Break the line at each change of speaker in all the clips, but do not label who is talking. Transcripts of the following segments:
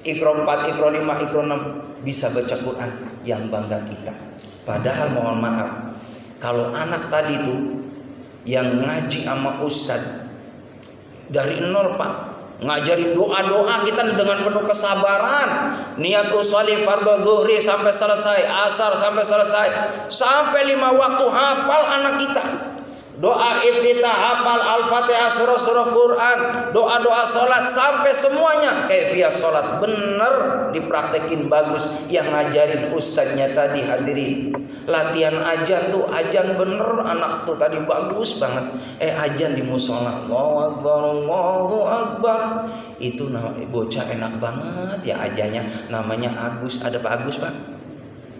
Ikro 4, Ikro 5, Ikro 6 bisa baca Quran, yang bangga kita. Padahal mohon maaf, kalau anak tadi itu yang ngaji sama ustadz dari nol Pak, ngajarin doa-doa kita dengan penuh kesabaran, niatul sholih fardhu zuhri sampai selesai, asar sampai selesai, sampai 5 waktu hafal anak kita. Doa iftitah hafal Al-Fatihah, surah-surah Quran, doa-doa salat sampai semuanya kayak via salat bener dipraktekin bagus. Yang ngajarin ustadznya tadi hadirin. Latihan ajan tuh, ajan bener anak tuh tadi bagus banget. Ajan di musola, Allahu Akbar, Allahu Akbar. Itu bocah enak banget ya ajannya, namanya Agus. Ada Pak Agus Pak?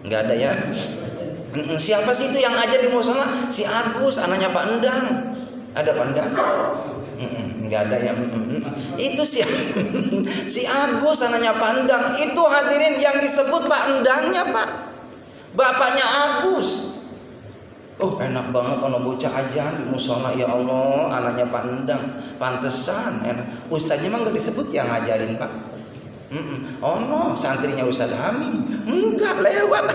Enggak ada ya. Siapa sih itu yang aja di musola? Si Agus, anaknya Pak Endang. Ada Pak Endang? Enggak ada ya. Itu si Agus, anaknya Pak Endang. Itu hadirin yang disebut Pak Endangnya Pak. Bapaknya Agus. Oh enak banget kalau bocah aja di musola, ya Allah, anaknya Pak Endang. Pantesan enak. Ustaznya mah gak disebut yang ngajarin Pak. Oh no, santrinya Ustaz Hamim. Enggak, lewat.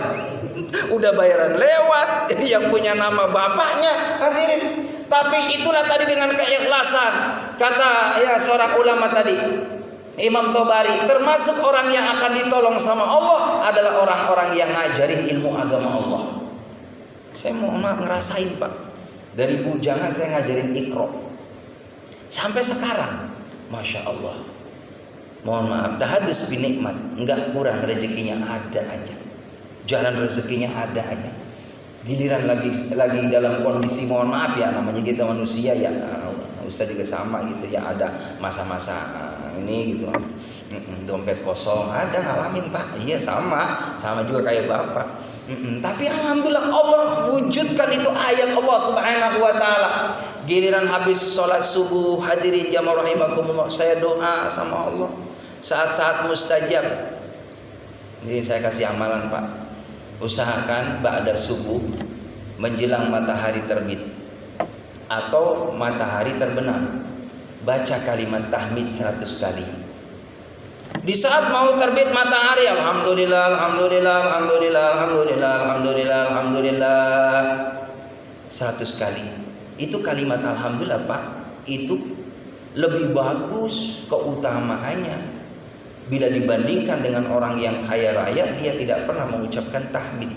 Udah bayaran lewat. Yang punya nama bapaknya hadirin. Tapi itulah tadi dengan keikhlasan. Kata ya seorang ulama tadi, Imam Tobari, termasuk orang yang akan ditolong sama Allah adalah orang-orang yang ngajarin ilmu agama Allah. Saya mau ngerasain Pak. Dari bujangan saya ngajarin Iqra. Sampai sekarang, Masya Allah. Mohon maaf, tahadus binikmat, enggak kurang, rezekinya ada aja. Jalan rezekinya ada aja. Giliran lagi dalam kondisi mohon maaf ya, namanya kita manusia ya. Ustaz juga sama gitu ya, ada masa-masa ini gitu. Dompet kosong ada, ngalamin Pak. Iya sama juga kayak Bapak. Tapi alhamdulillah Allah wujudkan itu ayat Allah Subhanahu wa taala. Giliran habis sholat subuh hadirin jamaah rahimakumullah, saya doa sama Allah. Saat-saat mustajab. Jadi saya kasih amalan Pak. Usahakan ba'da subuh menjelang matahari terbit atau matahari terbenam, baca kalimat tahmid 100 kali. Di saat mau terbit matahari, alhamdulillah, alhamdulillah, alhamdulillah, alhamdulillah, alhamdulillah, alhamdulillah 100 kali. Itu kalimat alhamdulillah Pak, itu lebih bagus keutamaannya bila dibandingkan dengan orang yang kaya raya, dia tidak pernah mengucapkan tahmid.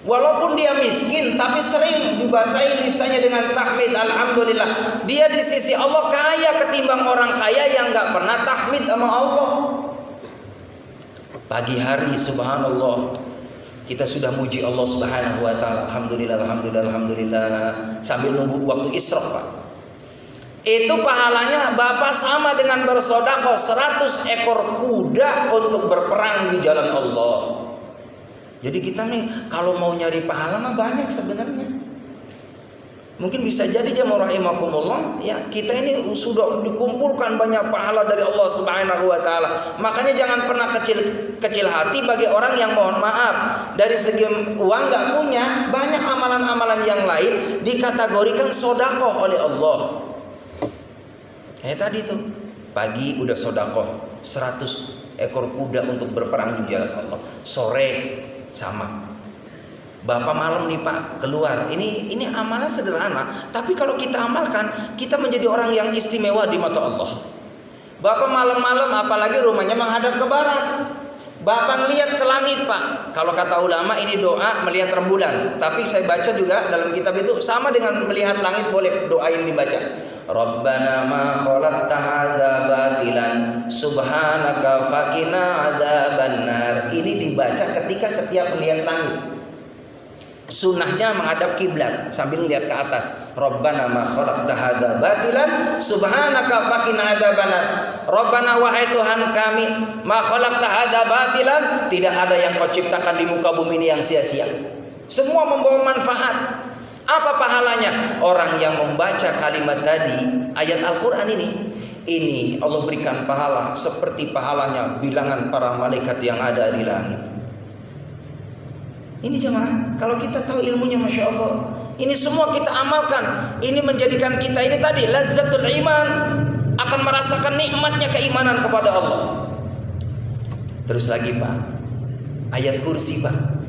Walaupun dia miskin, tapi sering dibasahi lisannya dengan tahmid, alhamdulillah. Dia di sisi Allah kaya ketimbang orang kaya yang gak pernah tahmid sama Allah. Pagi hari subhanallah, kita sudah muji Allah Subhanahu wa taala, alhamdulillah, alhamdulillah, alhamdulillah, sambil nunggu waktu Isra Pak. Itu pahalanya Bapak sama dengan bersedekah 100 ekor kuda untuk berperang di jalan Allah. Jadi kita nih kalau mau nyari pahala mah banyak sebenarnya. Mungkin bisa jadi jamaah rahimakumullah, ya kita ini sudah dikumpulkan banyak pahala dari Allah Subhanahu wa taala. Makanya jangan pernah kecil hati bagi orang yang mohon maaf dari segi uang enggak punya, banyak amalan-amalan yang lain dikategorikan sedekah oleh Allah. Kayak tadi tuh, pagi udah sedekah 100 ekor kuda untuk berperang di jalan Allah. Sore sama. Bapak malam nih Pak keluar. Ini amalan sederhana, tapi kalau kita amalkan, kita menjadi orang yang istimewa di mata Allah. Bapak malam-malam apalagi rumahnya menghadap ke barat. Bapak ngelihat ke langit Pak. Kalau kata ulama ini doa melihat rembulan. Tapi saya baca juga dalam kitab itu sama dengan melihat langit, boleh doa ini dibaca. Rabbana ma khalaqta hadza batilan subhanaka faqina adzabannar. Ini dibaca ketika setiap melihat langit. Sunnahnya menghadap kiblat sambil lihat ke atas. Rabbana ma khalaqta hadza batilan subhanaka faqina adzabannar. Rabbana wahai Tuhan kami, ma khalaqta hadza batilan, tidak ada yang kau ciptakan di muka bumi ini yang sia-sia. Semua membawa manfaat. Apa pahalanya? Orang yang membaca kalimat tadi, ayat Al-Quran ini Allah berikan pahala seperti pahalanya bilangan para malaikat yang ada di langit. Ini jemaah, kalau kita tahu ilmunya Masya Allah, ini semua kita amalkan. Ini menjadikan kita ini tadi lazzatul iman. akan merasakan nikmatnya keimanan kepada Allah. Terus lagi Pak, ayat kursi Pak.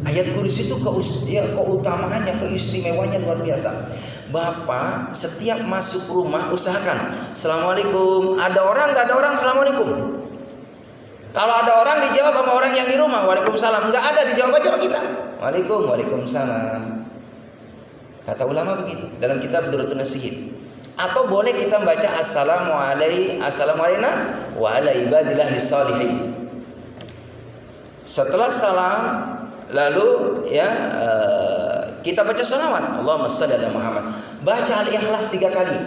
Ayat kursi itu keutamaannya, keistimewaannya luar biasa. Bapak setiap masuk rumah usahakan Assalamualaikum. Ada orang, nggak ada orang, Assalamualaikum. Kalau ada orang dijawab sama orang yang di rumah, Waalaikumsalam. Nggak ada, dijawab aja sama kita, Waalaikumsalam. Kata ulama begitu dalam kitab Durratun Nasihin. Atau boleh kita baca Assalamualaikum wa ala ibadillahis shalihin. Setelah salam lalu kita baca salawat, Allahumma shalli ala Muhammad. Baca Al-Ikhlas 3 kali.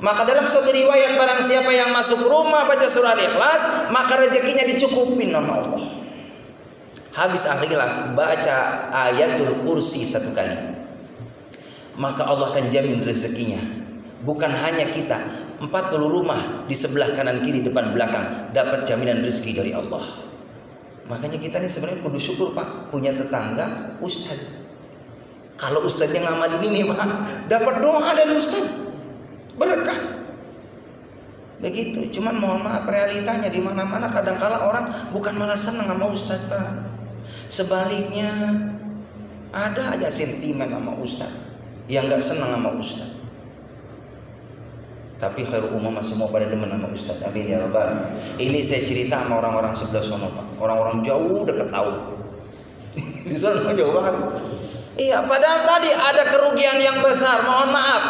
Maka dalam suatu riwayat, barang siapa yang masuk rumah baca surah Al-Ikhlas, maka rezekinya dicukupin sama Allah. Habis Al-Ikhlas, baca ayatul kursi 1 kali, maka Allah akan jamin rezekinya. Bukan hanya kita, 40 rumah di sebelah kanan kiri depan belakang dapat jaminan rezeki dari Allah. Makanya kita nih sebenarnya kudu syukur Pak, punya tetangga ustaz. Kalau ustaznya ngamalin ini Pak, dapat doa dari ustaz, berkah. Begitu. Cuman mohon maaf, realitanya di mana-mana kadang-kala orang bukan malah senang sama ustaz Pak. Sebaliknya ada aja sentimen sama ustaz, yang nggak senang sama ustaz. Tapi khairul umam semua pada demen sama ustaz. Amin ya rabbal. Ini saya cerita sama orang-orang sebelah sono Pak. Orang-orang jauh dekat laut. Di sana jauh banget. Iya, padahal tadi ada kerugian yang besar. Mohon maaf,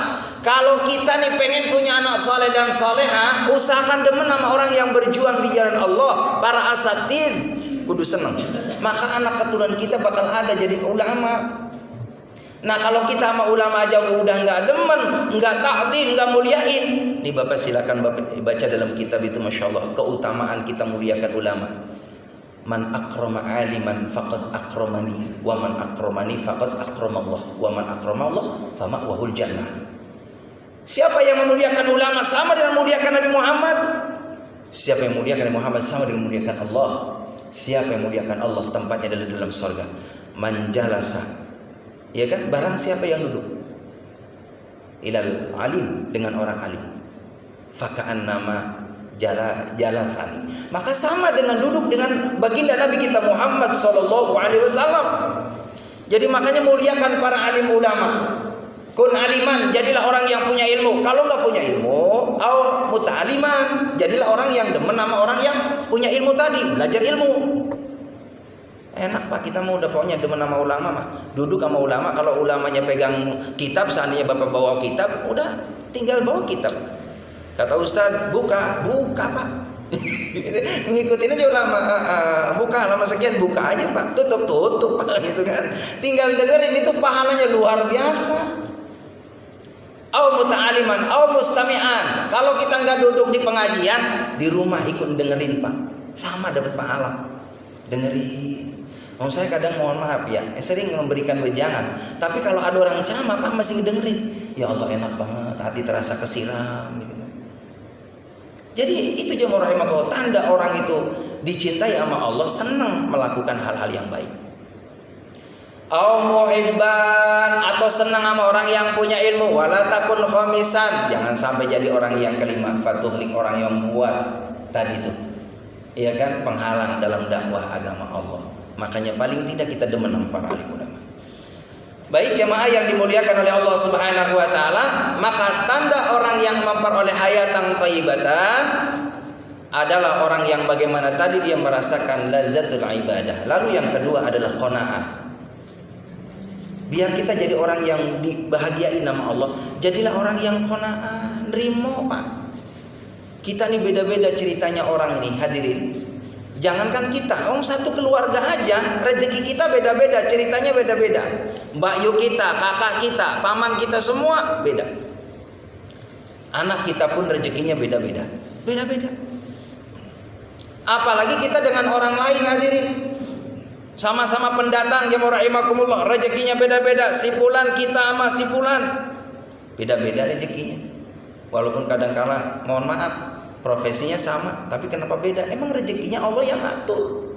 kalau kita nih pengen punya anak saleh dan saleha, usahakan demen sama orang yang berjuang di jalan Allah. Para asatid kudu seneng. Maka anak keturunan kita bakal ada jadi ulama. Nah kalau kita sama ulama aja udah nggak demen, nggak takdim, nggak muliain, nih Bapak silakan Bapak baca dalam kitab itu, masya Allah, keutamaan kita muliakan ulama. Man akrama aliman faqad akramani, wa man akramani faqad akramallah, wa man akramallah fama wahul jannah. Siapa yang memuliakan ulama sama dengan memuliakan Nabi Muhammad. Siapa yang memuliakan Nabi Muhammad sama dengan memuliakan Allah. Siapa yang memuliakan Allah tempatnya adalah dalam surga. Man jalasa, ya kan, barang siapa yang duduk ilal alim, dengan orang alim, faka'an nama jalasani, maka sama dengan duduk dengan baginda Nabi kita Muhammad sallallahu alaihi wasallam. Jadi makanya muliakan para alim ulama. Kun aliman, jadilah orang yang punya ilmu. Kalau nggak punya ilmu, au muta'aliman, jadilah orang yang demen sama orang yang punya ilmu tadi, belajar ilmu. Enak Pak, kita mau udah pokoknya demen sama ulama mah, duduk sama ulama. Kalau ulamanya pegang kitab, seandainya Bapak bawa kitab, udah tinggal bawa kitab. Kata Ustaz, buka Pak. Ngikutin aja ulama, buka lama sekian, buka aja Pak, tutup Pak, gitu kan. Tinggal dengerin, itu pahalanya luar biasa. Au muta'aliman, au mustami'an. Kalau kita nggak duduk di pengajian, di rumah ikut dengerin Pak, sama dapat pahala. Dengerin. Saya kadang mohon maaf ya, sering memberikan wejangan, tapi kalau ada orang ceramah Pak masih dengerin. Ya Allah, enak banget, hati terasa kesiram gitu. Jadi itu jemaah rahimahullah, tanda orang itu dicintai sama Allah, senang melakukan hal-hal yang baik. Au muhibban, atau senang sama orang yang punya ilmu. Wala takun khamisan, jangan sampai jadi orang yang kelima, fatuhlik, orang yang buat tadi itu, iya kan, penghalang dalam dakwah agama Allah. Makanya paling tidak kita demen sama para alim ulama. Baik jemaah yang dimuliakan oleh Allah Subhanahu wa taala, maka tanda orang yang memperoleh hayatan thayyibatan adalah orang yang bagaimana tadi dia merasakan lazzatul ibadah. Lalu yang kedua adalah qanaah. Biar kita jadi orang yang dibahagiain nama Allah, jadilah orang yang qanaah, nerimo Pak. Kita nih beda-beda ceritanya orang ini, hadirin. Jangankan kita, satu keluarga aja, rezeki kita beda-beda, ceritanya beda-beda. Mbak Yu kita, kakak kita, paman kita semua beda. Anak kita pun rezekinya beda-beda, beda-beda. Apalagi kita dengan orang lain, hadirin. Sama-sama pendatang, ya rahimakumullah, rezekinya beda-beda. Si fulan kita sama si fulan beda-beda rezekinya. Walaupun kadang-kala mohon maaf, profesinya sama, tapi kenapa beda? Emang rezekinya Allah yang atur.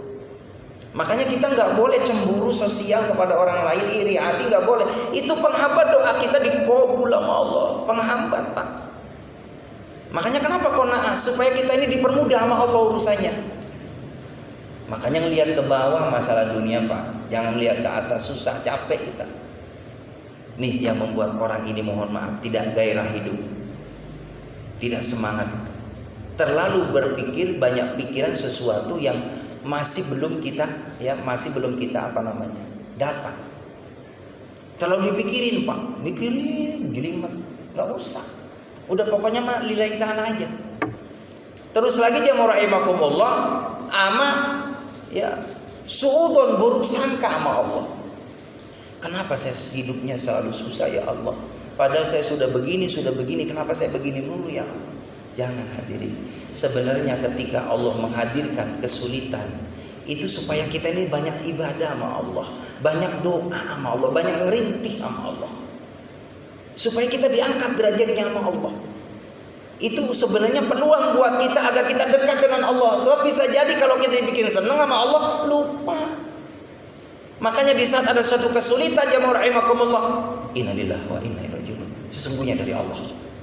Makanya kita nggak boleh cemburu sosial kepada orang lain, iri hati nggak boleh. Itu penghambat doa kita dikabul sama Allah, penghambat Pak. Makanya kenapa qanaah? Supaya kita ini dipermudah sama Allah urusannya. Makanya ngelihat ke bawah masalah dunia Pak, jangan lihat ke atas, susah, capek kita. Nih yang membuat orang ini mohon maaf tidak gairah hidup, tidak semangat, terlalu berpikir banyak pikiran sesuatu yang masih belum kita dapat. Terlalu dipikirin Pak, mikirin jelimet, nggak usah. Udah pokoknya mah lillahi ta'ala aja. Terus lagi jamaah rahimakumullah, suudzon, buruk sangka sama Allah. Kenapa saya hidupnya selalu susah ya Allah? Padahal saya sudah begini, kenapa saya begini mulu ya Allah? Jangan hadirin. Sebenarnya ketika Allah menghadirkan kesulitan, itu supaya kita ini banyak ibadah sama Allah, banyak doa sama Allah, banyak ngerintih sama Allah, supaya kita diangkat derajatnya sama Allah. Itu sebenarnya peluang buat kita agar kita dekat dengan Allah. Sebab bisa jadi kalau kita bikin senang sama Allah, lupa. Makanya di saat ada suatu kesulitan jamaah rahimakumullah, innalillahi wa inna ilaihi raji'un. Sesungguhnya dari Allah,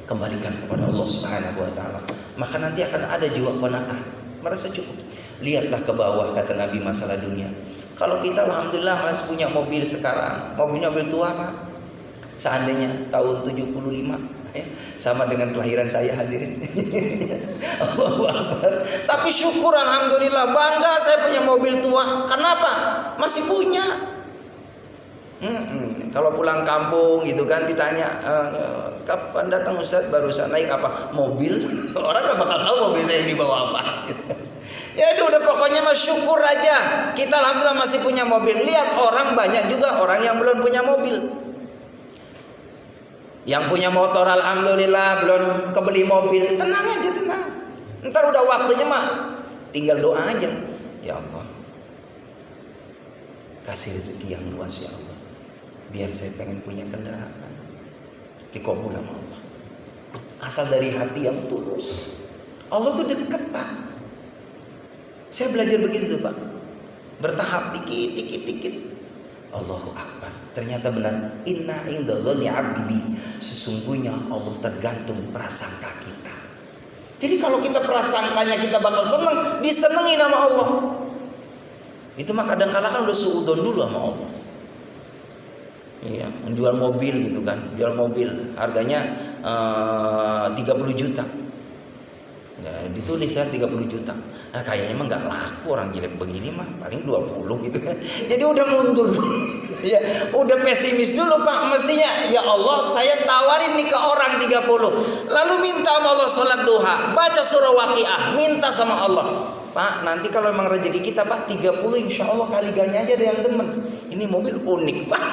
kembalikan kepada Allah Subhanahu wa taala. Maka nanti akan ada jiwa qanaah, merasa cukup. Lihatlah ke bawah kata Nabi masalah dunia. Kalau kita alhamdulillah masih punya mobil sekarang, mobil tua Pak. Seandainya tahun 75 ya, sama dengan kelahiran saya hadirin. Allahu Akbar. Tapi syukur alhamdulillah, bangga saya punya mobil tua. Kenapa? Masih punya. Kalau pulang kampung gitu kan ditanya, kapan datang Ustaz? Barusan naik apa? Mobil. Orang gak bakal tahu mobil saya dibawa apa. Ya udah pokoknya mah syukur aja. Kita alhamdulillah masih punya mobil. Lihat orang banyak juga orang yang belum punya mobil. Yang punya motor alhamdulillah belum kebeli mobil. Tenang aja, tenang. Ntar udah waktunya mah tinggal doa aja. Ya Allah, kasih rezeki yang luas ya Allah. Biar saya pengen punya kendaraan. Dikabul sama Allah. Asal dari hati yang tulus. Allah tuh dekat Pak. Saya belajar begitu Pak, bertahap dikit. Allahu Akbar. Ternyata benar. Inna indallani abdi bi. Sesungguhnya Allah tergantung prasangka kita. Jadi kalau kita prasangkanya kita bakal senang, disenangi nama Allah. Itu mah kadang-kadang kan udah suudzon dulu sama Allah. Iya, menjual mobil gitu kan, jual mobil harganya 30 juta. Ya, ditulis ya 30 juta. Nah, kayaknya emang nggak laku orang jelek begini mah, paling 20 gitu kan. Jadi udah mundur dulu. Ya, udah pesimis dulu Pak. Mestinya ya Allah saya tawarin nih ke orang 30. Lalu minta sama Allah sholat duha, baca surah Waqiah, minta sama Allah. Pak, nanti kalau emang rezeki kita Pak 30, insya Allah kali ganya aja ada yang demen. Ini mobil unik Pak.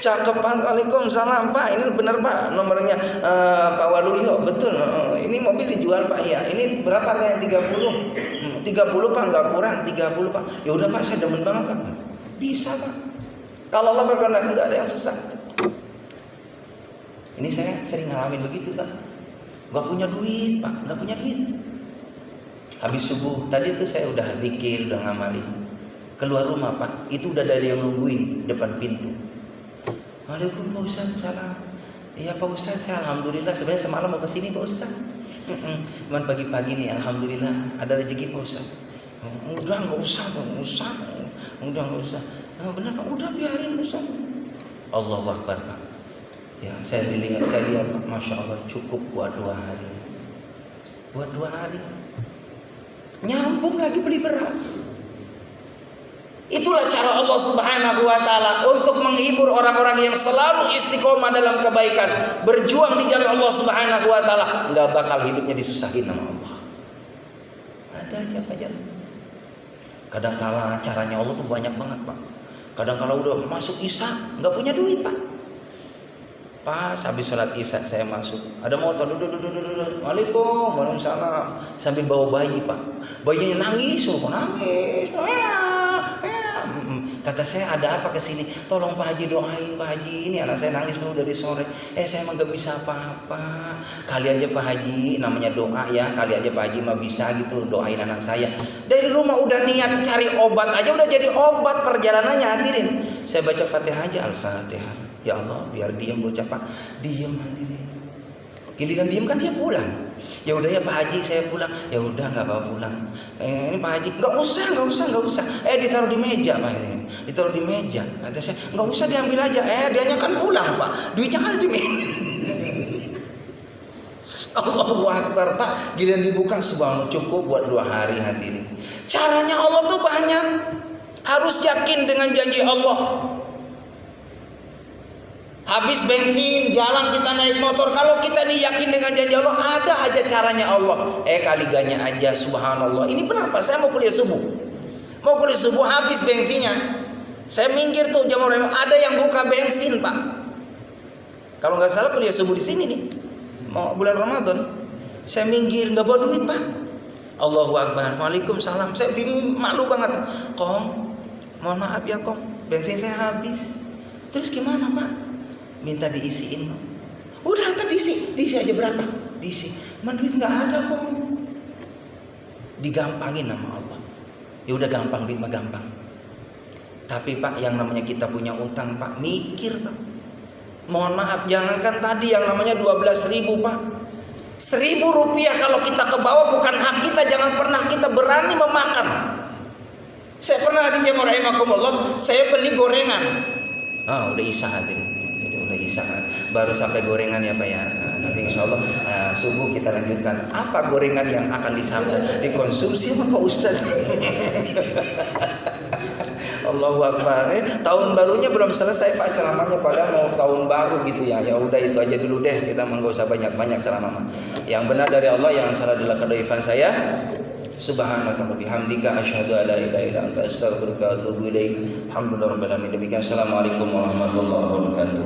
Cakep Pak. Waalaikumsalam Pak. Ini benar Pak nomornya Pak Waluyo. Betul. Ini mobil dijual Pak ya. Ini berapa harganya? 30. 30 Pak, enggak kurang. 30 Pak. Ya udah Pak, saya demen banget Pak. Bisa Pak. Kalau Allah berkehendak enggak ada yang susah. Ini saya sering ngalamin begitu Pak. Enggak punya duit Pak, enggak punya duit. Habis subuh tadi tuh saya udah zikir, udah ngamalin. Keluar rumah Pak, itu udah ada yang nungguin depan pintu. Waalaikumsalam. Iya Pak Ustaz, saya alhamdulillah sebenarnya semalam mau kesini Pak Ustaz. Cuman pagi-pagi nih alhamdulillah ada rezeki Pak Ustaz. Udah nggak usah. Udah nggak usah. Benar Pak, udah biarin Ustaz. Allahu Akbar Pak. Ya saya lihat Pak, masya Allah cukup buat 2 hari. Buat 2 hari. Nyambung lagi beli beras. Itulah cara Allah Subhanahu wa taala untuk menghibur orang-orang yang selalu istiqomah dalam kebaikan, berjuang di jalan Allah Subhanahu wa taala, enggak bakal hidupnya disusahin sama Allah. Ada aja. Kadang-kala caranya Allah tuh banyak banget, Pak. Kadang-kala udah masuk Isya, enggak punya duit, Pak. Pas habis sholat Isya saya masuk, ada motor, duduk. Waalaikumsalam. Sambil bawa bayi, Pak. Bayinya nangis. Kata saya, ada apa kesini? Tolong Pak Haji doain Pak Haji. Ini anak saya nangis dulu dari sore. Saya emang gak bisa apa-apa. Kali aja Pak Haji, namanya doa ya. Kali aja Pak Haji mah bisa gitu doain anak saya. Dari rumah udah niat cari obat aja, udah jadi obat perjalanannya hadirin. Saya baca Fatihah aja, Al-Fatihah. Ya Allah, biar diem bocah Pak. Diem hadirin. Giliran diem kan dia pulang. Ya udah ya Pak Haji saya pulang. Ya udah nggak apa-apa pulang. Ini Pak Haji nggak usah. Ditaruh di meja Pak ini. Ditaruh di meja. Kata saya nggak usah diambil aja. Dianya kan pulang Pak. Duitnya kan di meja. Allahu Akbar Pak. Giliran dibuka subhanallah cukup buat 2 hari hadirin. Caranya Allah tuh banyak. Harus yakin dengan janji Allah. Habis bensin, jalan kita naik motor. Kalau kita nih yakin dengan janji Allah, ada aja caranya Allah. Kali ganya aja, subhanallah. Ini benar Pak, saya mau kuliah subuh. Habis bensinnya. Saya minggir tuh jam orang, ada yang buka bensin Pak. Kalau nggak salah kuliah subuh di sini nih. Mau bulan Ramadan. Saya minggir, nggak bawa duit Pak. Allahu Akbar. Waalaikumsalam. Saya bingung, malu banget. Kong, mohon maaf ya Kong, bensin saya habis. Terus gimana Pak? Minta diisiin. Udah ntar diisi aja berapa? Diisi. Duit nggak ada kok. Digampangin nama Allah. Ya udah gampang, duit mah gampang. Tapi Pak, yang namanya kita punya utang Pak, mikir Pak. Mohon maaf, jangankan tadi yang namanya 12.000 Pak. 1.000 rupiah kalau kita ke bawah bukan hak kita, jangan pernah kita berani memakan. Saya pernah di Jamur Rahimakumullah, saya beli gorengan. Udah isya hadirin. Baru sampai gorengan ya Pak ya. Nanti insya Allah subuh kita lanjutkan. Apa gorengan yang akan dikonsumsi sama Pak Ustaz? Allahu Akbar. Tahun barunya belum selesai Pak ceramahnya, padahal mau tahun baru gitu ya. Ya udah itu aja dulu deh, kita nggak usah banyak-banyak ceramah. Yang benar dari Allah, yang salah adalah kedaifan saya. Subhanaka wa bihamdika asyhadu an la ilaha illa anta astaghfiruka wa atubu ilaik. Alhamdulillahirabbil alamin. Demikian, assalamualaikum warahmatullahi wabarakatuh.